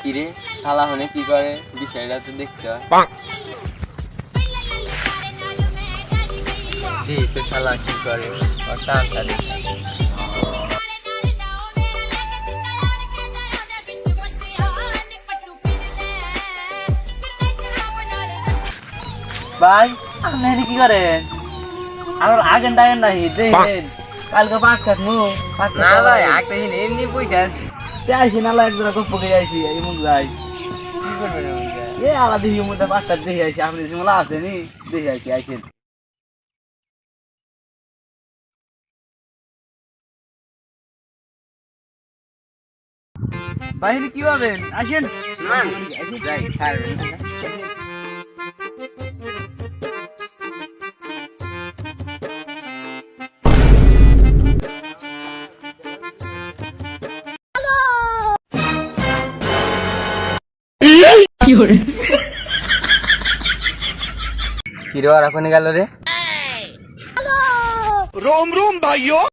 কিরে শালা হনে কি করে বিষয়টা তো দেখতে হয়। তো শালা কি করে ওর টানটা দেখতে ভাই আপনি কি করেন? আমার আগেন টাগেন নাই দেখেন কালকে পাট কাটনু না ভাই একটা দিন এমনি পয়সা আছে আইসি নালা একজোড়া গপ্প করে আইসি এমন যাই কি করবেন এ আলা দেখি মধ্যে পাটটা দেখে আইসি আপনি যেমন আসেনি দেখে আইসি আইসেন বাইরে কি হবেন আসেন যাই ছাড়বেন না কিরে আর এখন গেল রে रोम रोम भाइयों